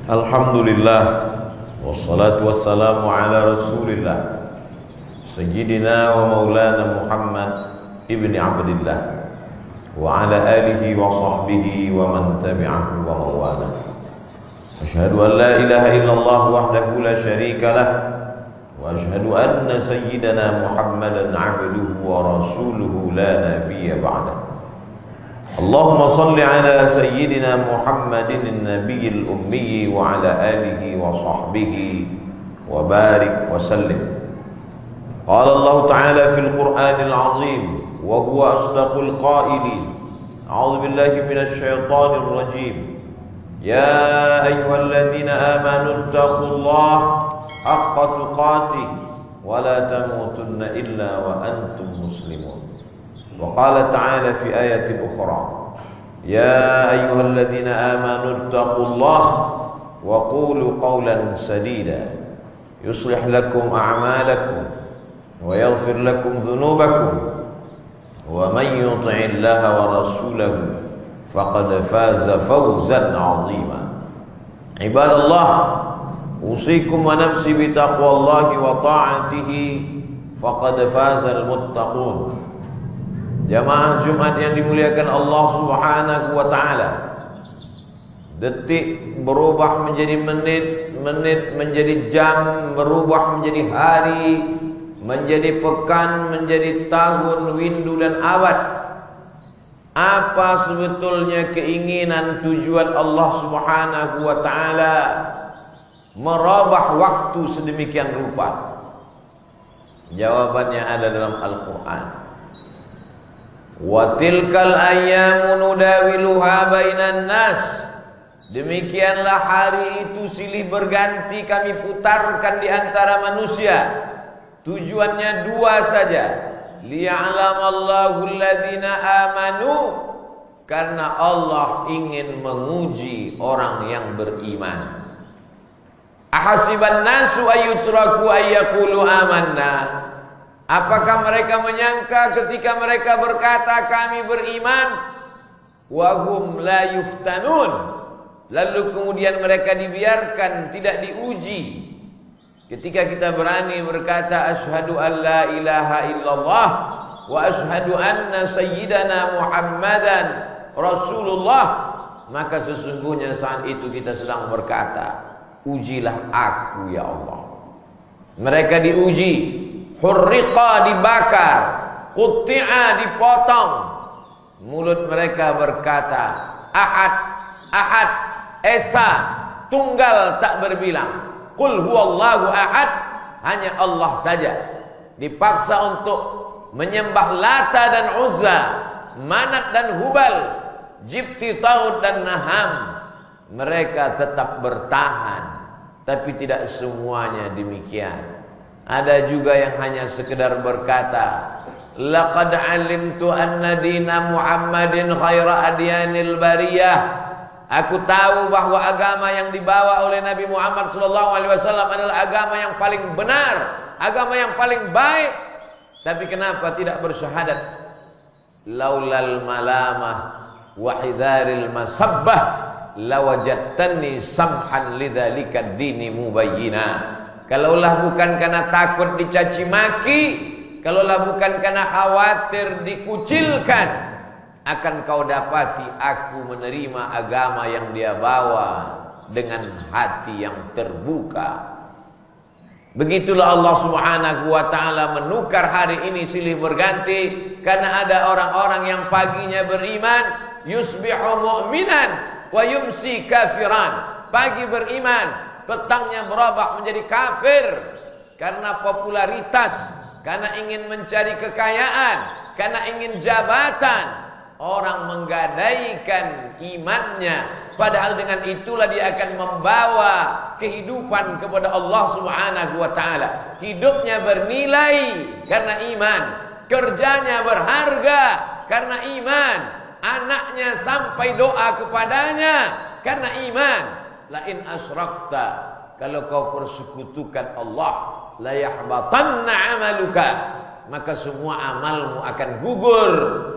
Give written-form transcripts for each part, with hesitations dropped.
Alhamdulillah, wassalatu wassalamu ala rasulillah Sayyidina wa maulana Muhammad ibni Abdillah wa ala alihi wa sahbihi wa man tabi'ahu wa mawala. Asyhadu an la ilaha illallah wahdahu la syarika lah wa asyhadu anna sayyidana Muhammadan abduhu wa rasuluhu la nabiyya ba'dah. Allahumma salli ala sayyidina Muhammadin an-nabiyil ummi wa ala alihi wa sahbihi wa barik wa sallim. Qala Allah ta'ala fil Qur'anil 'azim wa huwa asdaqul qailin. A'udzu billahi minasy syaithanir rajim. Ya ayyuhalladzina amanu taqullaha haqqa tuqatih wa la tamutunna illa wa antum muslimun. وقال تعالى في آية أخرى يا أيها الذين آمنوا اتقوا الله وقولوا قولا سديدا يصلح لكم أعمالكم ويغفر لكم ذنوبكم ومن يطع الله ورسوله فقد فاز فوزا عظيما. عباد الله أوصيكم ونفسي بتقوى الله وطاعته فقد فاز المتقون. Jamaah Jumat yang dimuliakan Allah Subhanahu wa taala. Detik berubah menjadi menit, menit menjadi jam, berubah menjadi hari, menjadi pekan, menjadi tahun, windu dan abad. Apa sebetulnya keinginan tujuan Allah Subhanahu wa taala merubah waktu sedemikian rupa? Jawabannya ada dalam Al-Qur'an. Wa tilkal ayyamu nudawiluha bainan nas. Demikianlah hari itu silih berganti kami putarkan di antara manusia. Tujuannya dua saja. Liya'lamallahu alladhina amanu, karena Allah ingin menguji orang yang beriman. Ahasiban nasu ayyutraku ayyaqulu amanna. Apakah mereka menyangka ketika mereka berkata kami beriman, wahum la yuftanun, lalu kemudian mereka dibiarkan tidak diuji? Ketika kita berani berkata asyhadu an la ilaha illallah wa asyhadu anna sayyidana Muhammadan Rasulullah, maka sesungguhnya saat itu kita sedang berkata, ujilah aku ya Allah. Mereka diuji. Hurriqa dibakar, qutti'a dipotong. Mulut mereka berkata, Ahad, Ahad, Esa, tunggal tak berbilang. Qul huwallahu ahad, hanya Allah saja. Dipaksa untuk menyembah Lata dan Uzza, Manat dan Hubal, Jibti, Taud dan Naham. Mereka tetap bertahan, tapi tidak semuanya demikian. Ada juga yang hanya sekedar berkata, laqad alimtu anna dina Muhammadin khaira adyanil bariyah. Aku tahu bahwa agama yang dibawa oleh Nabi Muhammad SAW adalah agama yang paling benar, agama yang paling baik. Tapi kenapa tidak bersyahadat? Laulal malamah wa hidharil masabbah lawajadtani samhan lidzalika dini mubayyina. Kalaulah bukan karena takut dicaci maki, kalaulah bukan karena khawatir dikucilkan, akan kau dapati aku menerima agama yang dia bawa dengan hati yang terbuka. Begitulah Allah Subhanahu wa taala menukar hari ini silih berganti, karena ada orang-orang yang paginya beriman, yusbihu mu'minan wa yumsi kafiran. Pagi beriman, petangnya berubah menjadi kafir karena popularitas, karena ingin mencari kekayaan, karena ingin jabatan. Orang menggadaikan imannya, padahal dengan itulah dia akan membawa kehidupan kepada Allah Subhanahu wa taala. Hidupnya bernilai karena iman, kerjanya berharga karena iman, anaknya sampai doa kepadanya karena iman. La in asyrakta, kalau kau persekutukan Allah, la yahbatanna amaluka, maka semua amalmu akan gugur.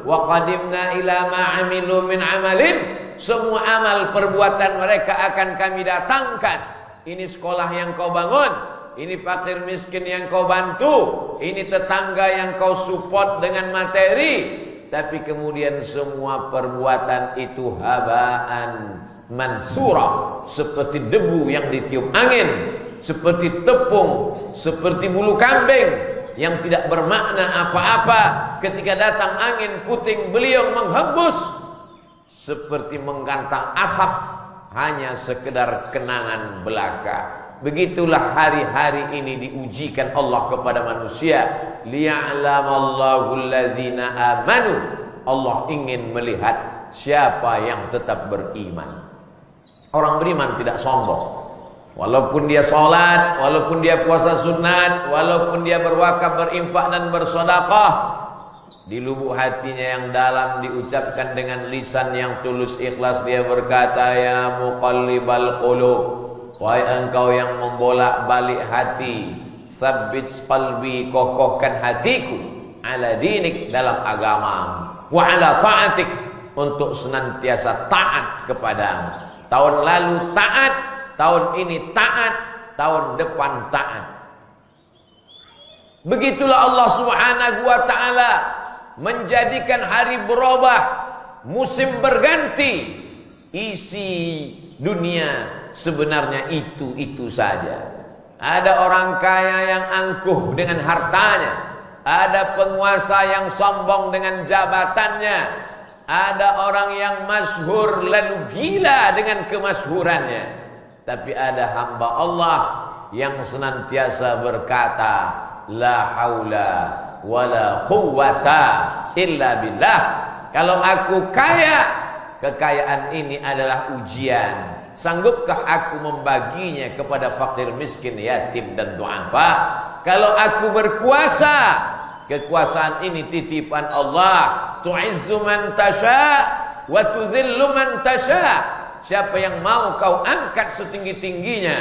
Wa qadimna ila ma amilu min amalin, semua amal perbuatan mereka akan kami datangkan. Ini sekolah yang kau bangun, ini fakir miskin yang kau bantu, ini tetangga yang kau support dengan materi. Tapi kemudian semua perbuatan itu habaan mansura, seperti debu yang ditiup angin, seperti tepung, seperti bulu kambing yang tidak bermakna apa-apa. Ketika datang angin puting beliung menghembus, seperti menggantang asap, hanya sekedar kenangan belaka. Begitulah hari-hari ini diujikan Allah kepada manusia. Liya'lamallahu alladzina amanu. Allah ingin melihat siapa yang tetap beriman. Orang beriman tidak sombong. Walaupun dia sholat, walaupun dia puasa sunat, walaupun dia berwakaf, berinfak dan bersedekah, di lubuk hatinya yang dalam diucapkan dengan lisan yang tulus ikhlas, dia berkata, ya muqallibal qulub, wahai engkau yang membolak-balik hati, tsabbit qalbi, kokohkan hatiku, ala dinik, dalam agama, wa ala ta'atik, untuk senantiasa taat kepadamu. Tahun lalu taat, tahun ini taat, tahun depan taat. Begitulah Allah Subhanahu wa ta'ala menjadikan hari berubah, musim berganti. Isi dunia sebenarnya itu saja. Ada orang kaya yang angkuh dengan hartanya, ada penguasa yang sombong dengan jabatannya, ada orang yang masyhur lalu gila dengan kemasyhurannya. Tapi ada hamba Allah yang senantiasa berkata, la haula wala quwwata illa billah. Kalau aku kaya, kekayaan ini adalah ujian. Sanggupkah aku membaginya kepada fakir miskin, yatim dan du'afa? Kalau aku berkuasa, kekuasaan ini titipan Allah. Tu'izzu man tasha wa tudhillu man tasha. Siapa yang mau kau angkat setinggi-tingginya,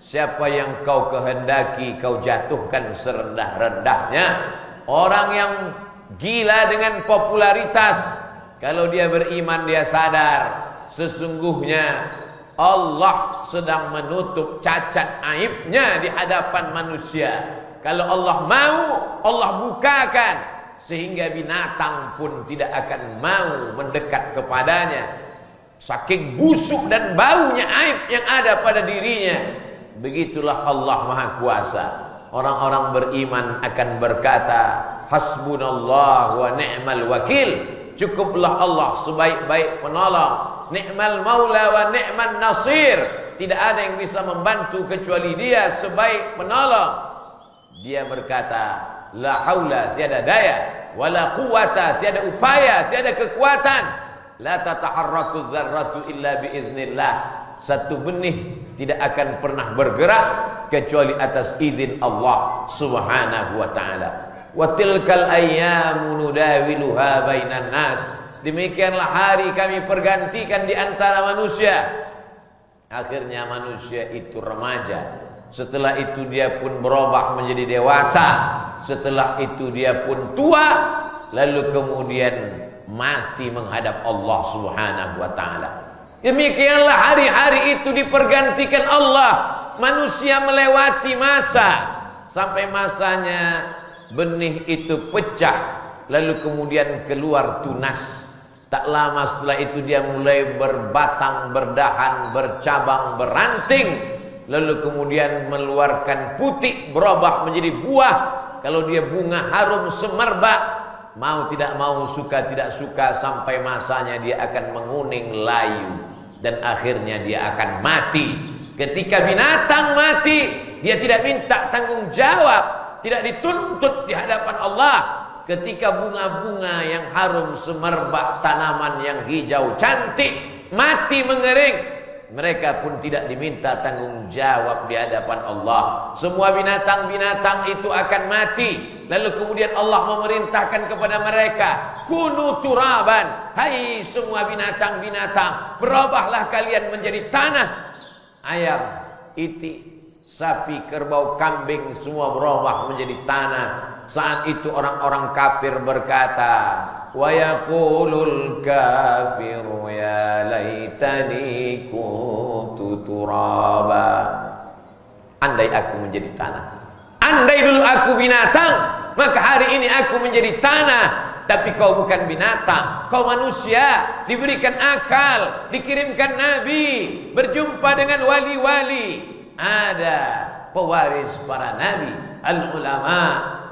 siapa yang kau kehendaki kau jatuhkan serendah-rendahnya. Orang yang gila dengan popularitas, kalau dia beriman dia sadar sesungguhnya Allah sedang menutup cacat aibnya di hadapan manusia. Kalau Allah mau, Allah bukakan, sehingga binatang pun tidak akan mau mendekat kepadanya. Saking busuk dan baunya aib yang ada pada dirinya. Begitulah Allah Maha Kuasa. Orang-orang beriman akan berkata, hasbunallah wa ni'mal wakil. Cukuplah Allah sebaik-baik penolong. Ni'mal maula wa ni'man nasir. Tidak ada yang bisa membantu kecuali Dia sebaik penolong. Dia berkata, la haula, tiada daya, wala quwata, tiada upaya, tiada kekuatan, la tataharraku dzarratu illa biiznillah. Satu benih tidak akan pernah bergerak kecuali atas izin Allah Subhanahu wa ta'ala. Wa tilkal ayyamu nudawiluha bainan nas. Demikianlah hari kami pergantikan di antara manusia. Akhirnya manusia itu remaja. Setelah itu dia pun berubah menjadi dewasa. Setelah itu dia pun tua. Lalu kemudian mati menghadap Allah Subhanahu wa ta'ala. Demikianlah hari-hari itu dipergantikan Allah. Manusia melewati masa, sampai masanya benih itu pecah, lalu kemudian keluar tunas. Tak lama setelah itu dia mulai berbatang, berdahan, bercabang, beranting, lalu kemudian mengeluarkan putik, berubah menjadi buah. Kalau dia bunga harum semerbak, mau tidak mau, suka tidak suka, sampai masanya dia akan menguning layu, dan akhirnya dia akan mati. Ketika binatang mati, dia tidak minta tanggung jawab, tidak dituntut di hadapan Allah. Ketika bunga-bunga yang harum semerbak, tanaman yang hijau cantik mati mengering, mereka pun tidak diminta tanggung jawab di hadapan Allah. Semua binatang-binatang itu akan mati. Lalu kemudian Allah memerintahkan kepada mereka, kunu turaban, hai semua binatang-binatang, berubahlah kalian menjadi tanah. Ayam, itik, sapi, kerbau, kambing, semua berubah menjadi tanah. Saat itu orang-orang kafir berkata, wa yaqulul kafiru ya laitani kuntu turaba. Andai aku menjadi tanah, andai dulu aku binatang, maka hari ini aku menjadi tanah. Tapi kau bukan binatang, kau manusia, diberikan akal, dikirimkan nabi, berjumpa dengan wali-wali. Ada pewaris para nabi, al-ulama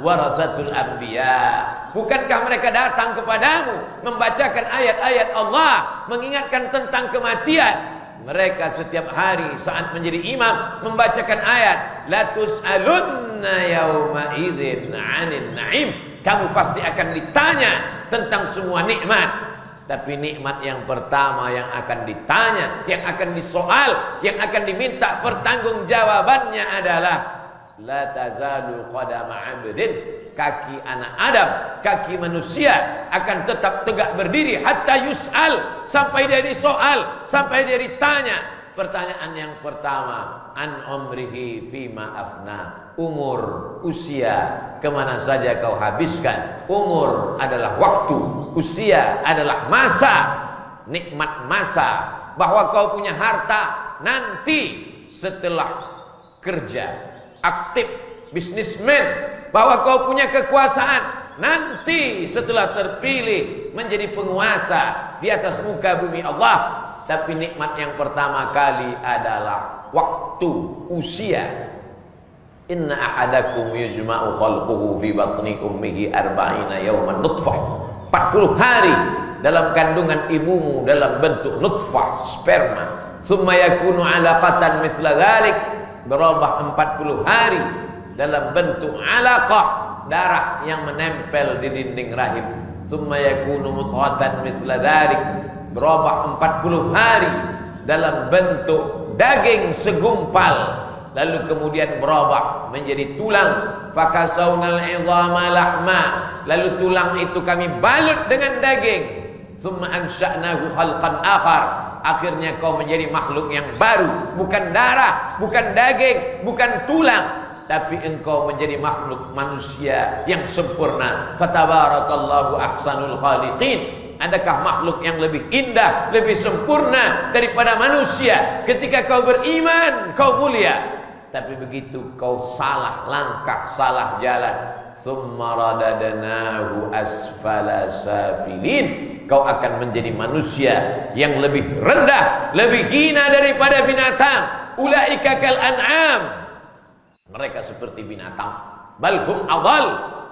warasatul anbiya. Bukankah mereka datang kepadamu membacakan ayat-ayat Allah, mengingatkan tentang kematian? Mereka setiap hari saat menjadi imam membacakan ayat la tus'alunna yauma idzin 'anil na'im. Kamu pasti akan ditanya tentang semua nikmat. Tapi nikmat yang pertama yang akan ditanya, yang akan disoal, yang akan diminta pertanggungjawabannya adalah la tazalu qadama 'abdin, kaki anak Adam, kaki manusia akan tetap tegak berdiri hatta yus'al, sampai dia disoal, sampai dia ditanya. Pertanyaan yang pertama, an umrihi fima afna, umur, usia, kemana saja kau habiskan. Umur adalah waktu, usia adalah masa, nikmat masa. Bahwa kau punya harta nanti setelah kerja, aktif, bisnismen. Bahwa kau punya kekuasaan nanti setelah terpilih menjadi penguasa di atas muka bumi Allah. Tapi nikmat yang pertama kali adalah waktu, usia. Inna ahadakum yujma'u khalquhu fi batni ummihi arba'ina yawman nutfah. 40 hari dalam kandungan ibumu dalam bentuk nutfah, sperma. Summa yakunu 'alaqatan mithla dzalik, berubah 40 hari dalam bentuk 'alaqah, darah yang menempel di dinding rahim. Summa yakunu mudghatan mithla dzalik, berubah 40 hari dalam bentuk daging segumpal, lalu kemudian berubah menjadi tulang. Fakasawnal 'idhama lahma, lalu tulang itu kami balut dengan daging. Tsumma ansha'nahu khalqan akhar, akhirnya kau menjadi makhluk yang baru, bukan darah, bukan daging, bukan tulang, tapi engkau menjadi makhluk manusia yang sempurna. Fatabarakallahu ahsanul khaliqin. Adakah makhluk yang lebih indah, lebih sempurna daripada manusia? Ketika kau beriman, kau mulia. Tapi begitu kau salah langkah, salah jalan, tsumma radadnahu asfala safilin, kau akan menjadi manusia yang lebih rendah, lebih hina daripada binatang. Ulaika kal an'am, mereka seperti binatang. Balhum adal,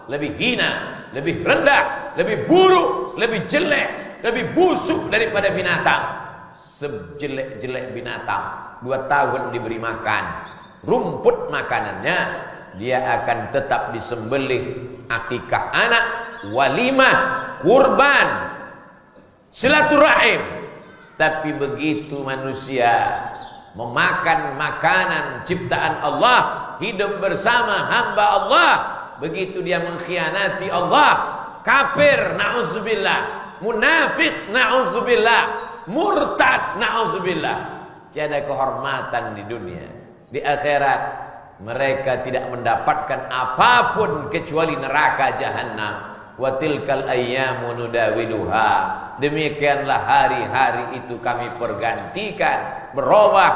lebih hina, lebih rendah, lebih buruk, lebih jelek, lebih busuk daripada binatang. Sejelek-jelek binatang 2 tahun diberi makan rumput makanannya, dia akan tetap disembelih akikah anak, walimah, kurban, silaturahim. Tapi begitu manusia memakan makanan ciptaan Allah, hidup bersama hamba Allah, begitu dia mengkhianati Allah, kafir na'udzubillah, munafik na'udzubillah, murtad na'udzubillah, tiada kehormatan di dunia. Di akhirat mereka tidak mendapatkan apapun kecuali neraka jahanam. Wa tilkal ayyamu nudawiluha, demikianlah hari-hari itu kami pergantikan, berubah.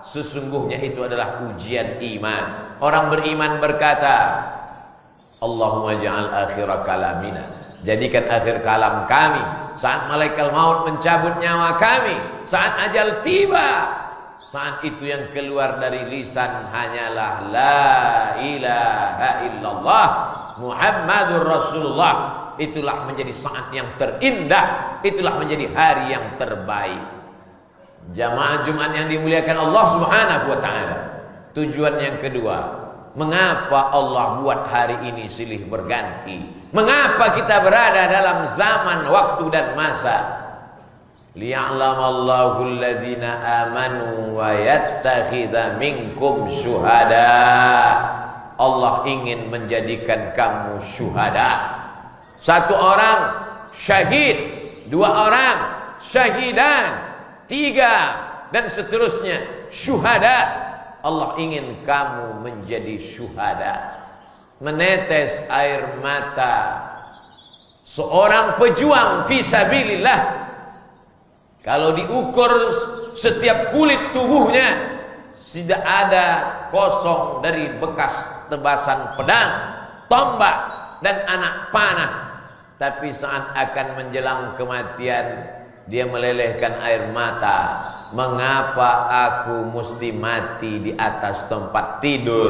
Sesungguhnya itu adalah ujian iman. Orang beriman berkata, Allahumma ja'al akhir kalamina, jadikan akhir kalam kami saat malaikat maut mencabut nyawa kami, saat ajal tiba, saat itu yang keluar dari lisan hanyalah la ilaha illallah Muhammadur Rasulullah. Itulah menjadi saat yang terindah, itulah menjadi hari yang terbaik. Jamaah Jumat yang dimuliakan Allah Subhanahu wa taala. Tujuan yang kedua, mengapa Allah buat hari ini silih berganti? Mengapa kita berada dalam zaman, waktu dan masa? Liya'lamallahu alladhina amanu wa yattakhidha minkum syuhada. Allah ingin menjadikan kamu syuhada. 1 orang syahid, 2 orang syahidan, 3 dan seterusnya syuhada. Allah ingin kamu menjadi syuhada. Menetes air mata seorang pejuang fi sabilillah Kalau diukur setiap kulit tubuhnya, tidak ada kosong dari bekas tebasan pedang, tombak, dan anak panah. Tapi saat akan menjelang kematian, dia melelehkan air mata. Mengapa aku mesti mati di atas tempat tidur?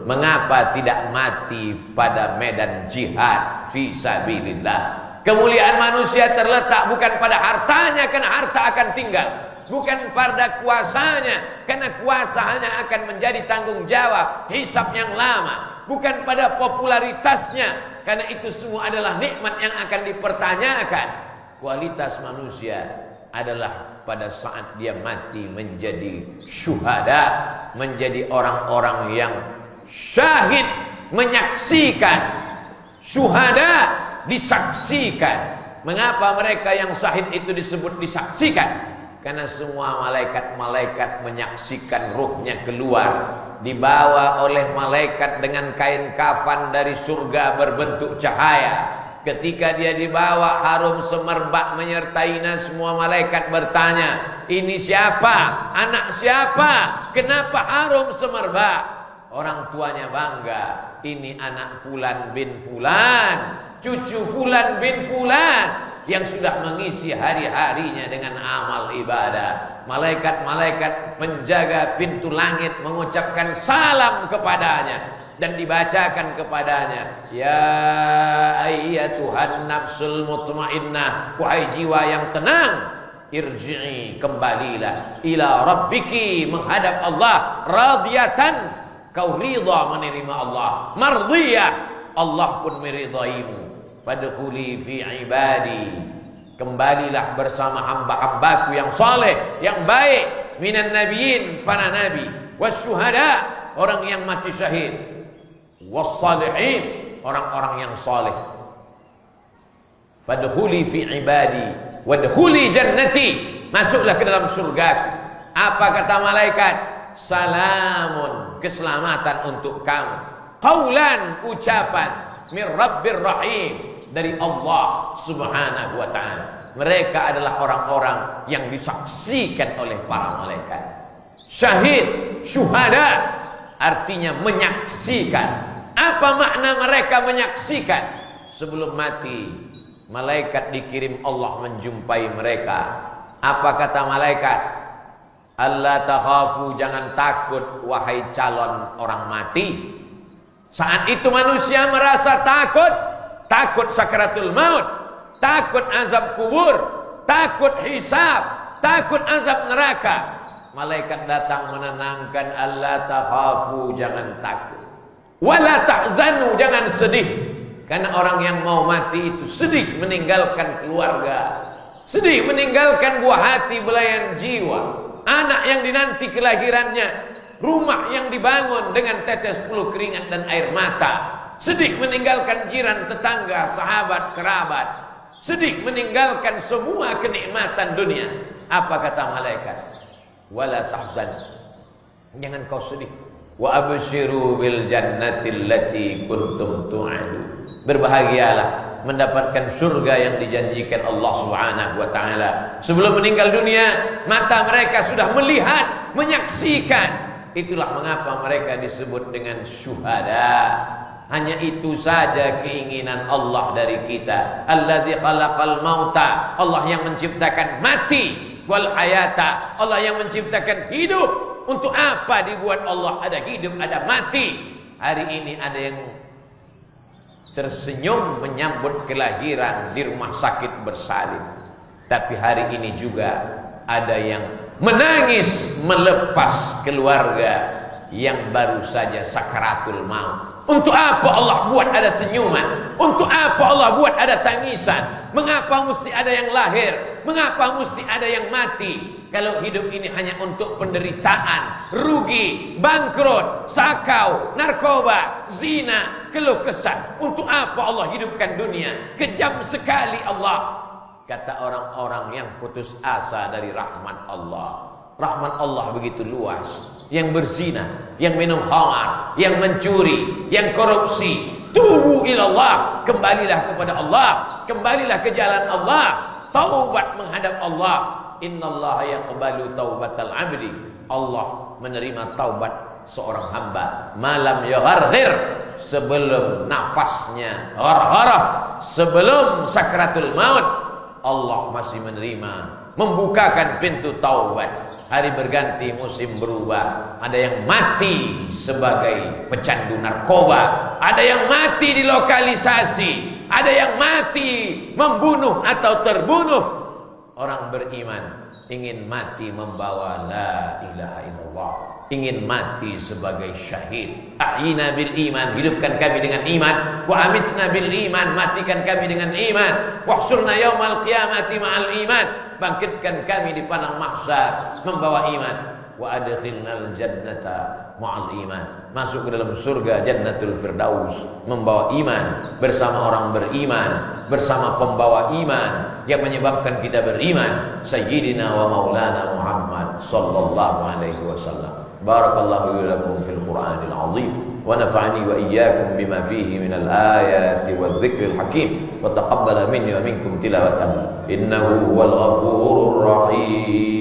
Mengapa tidak mati pada medan jihad fisabilillah? Kemuliaan manusia terletak bukan pada hartanya, karena harta akan tinggal. Bukan pada kuasanya, karena kuasa hanya akan menjadi tanggung jawab hisab yang lama. Bukan pada popularitasnya, karena itu semua adalah nikmat yang akan dipertanyakan. Kualitas manusia adalah pada saat dia mati menjadi syuhada, menjadi orang-orang yang syahid, menyaksikan. Syuhada disaksikan. Mengapa mereka yang syahid itu disebut disaksikan? Karena semua malaikat-malaikat menyaksikan ruhnya keluar, dibawa oleh malaikat dengan kain kafan dari surga berbentuk cahaya. Ketika dia dibawa, harum semerbak menyertainya. Semua malaikat bertanya, ini siapa? Anak siapa? Kenapa harum semerbak? Orang tuanya bangga, ini anak Fulan bin Fulan, cucu Fulan bin Fulan, yang sudah mengisi hari-harinya dengan amal ibadah. Malaikat-malaikat penjaga pintu langit mengucapkan salam kepadanya dan dibacakan kepadanya, ya ayyatuhan nafsul mutmainnah, wahai jiwa yang tenang, irji'i, kembalilah, ila rabbiki, menghadap Allah, radiyatan, kau ridha menerima Allah, mardiyah, Allah pun meridaimu. Fadkhuli fi ibadi, kembalilah bersama hamba-hambaku yang saleh, yang baik, minan nabiyyin, para nabi, wasyuhada, orang yang mati syahid, wassalihin, orang-orang yang saleh. Fadkhuli fi ibadi wadkhuli jannati, masuklah ke dalam surgaku. Apa kata malaikat? Salamun, keselamatan untuk kamu. Qaulan, ucapan, min rabbir rahim, dari Allah subhanahu wa ta'ala. Mereka adalah orang-orang yang disaksikan oleh para malaikat. Syahid, syuhada, artinya menyaksikan. Apa makna mereka menyaksikan? Sebelum mati, malaikat dikirim Allah menjumpai mereka. Apa kata malaikat? Allah takhafu, jangan takut wahai calon orang mati. Saat itu manusia merasa takut. Takut sakaratul maut, takut azab kubur, takut hisab, takut azab neraka. Malaikat datang menenangkan, Allah takhafu, jangan takut. Wala tahzanu, jangan sedih. Karena orang yang mau mati itu sedih meninggalkan keluarga, sedih meninggalkan buah hati, belayan jiwa, anak yang dinanti kelahirannya, rumah yang dibangun dengan tetes peluh keringat dan air mata. Sedih meninggalkan jiran, tetangga, sahabat, kerabat. Sedih meninggalkan semua kenikmatan dunia. Apa kata malaikat? Wala tahzan, jangan kau sedih. Wa abshiru bil jannati allati kuntum tu'adu, berbahagialah mendapatkan surga yang dijanjikan Allah Subhanahu wa taala. Sebelum meninggal dunia, mata mereka sudah melihat, menyaksikan. Itulah mengapa mereka disebut dengan syuhada. Hanya itu saja keinginan Allah dari kita. Allazi khalaqal mauta, Allah yang menciptakan mati, wal hayata, Allah yang menciptakan hidup. Untuk apa dibuat Allah ada hidup, ada mati? Hari ini ada yang tersenyum menyambut kelahiran di rumah sakit bersalin, tapi hari ini juga ada yang menangis melepas keluarga yang baru saja sakaratul maut. Untuk apa Allah buat ada senyuman? Untuk apa Allah buat ada tangisan? Mengapa mesti ada yang lahir? Mengapa mesti ada yang mati? Kalau hidup ini hanya untuk penderitaan, rugi, bangkrut, sakau, narkoba, zina, keluh kesah. Untuk apa Allah hidupkan dunia? Kejam sekali Allah. Kata orang-orang yang putus asa dari rahmat Allah. Rahmat Allah begitu luas. Yang berzina, yang minum khamar, yang mencuri, yang korupsi, tubu ilallah, kembalilah kepada Allah, kembalilah ke jalan Allah, taubat menghadap Allah. Innallaha yaqbalu taubatal 'abdi. Allah menerima taubat seorang hamba malam yagharghir, sebelum nafasnya ghargharah, sebelum sakratul maut. Allah masih menerima, membukakan pintu taubat. Hari berganti, musim berubah. Ada yang mati sebagai pecandu narkoba, ada yang mati di lokalisasi, ada yang mati membunuh atau terbunuh. Orang beriman ingin mati membawa la ilaha illallah, ingin mati sebagai syahid. Ahyina bil iman, hidupkan kami dengan iman. Wa amitna bil iman, matikan kami dengan iman. Wahsurna yaumal qiyamati ma'al iman, bangkitkan kami di padang mahsyar membawa iman. Wa adkhilnal jannata ma'al iman, masuk ke dalam surga jannatul firdaus membawa iman, bersama orang beriman, bersama pembawa iman yang menyebabkan kita beriman, Sayyidina wa Maulana Muhammad sallallahu alaihi wasallam. Barakallahu lakum fil Qur'anil azim wa nafa'ani wa iyyakum bima fihi minal ayati wadh-dhikril hakim wa taqabbala minni wa minkum tilawatan innahu huwal ghafurur rahim.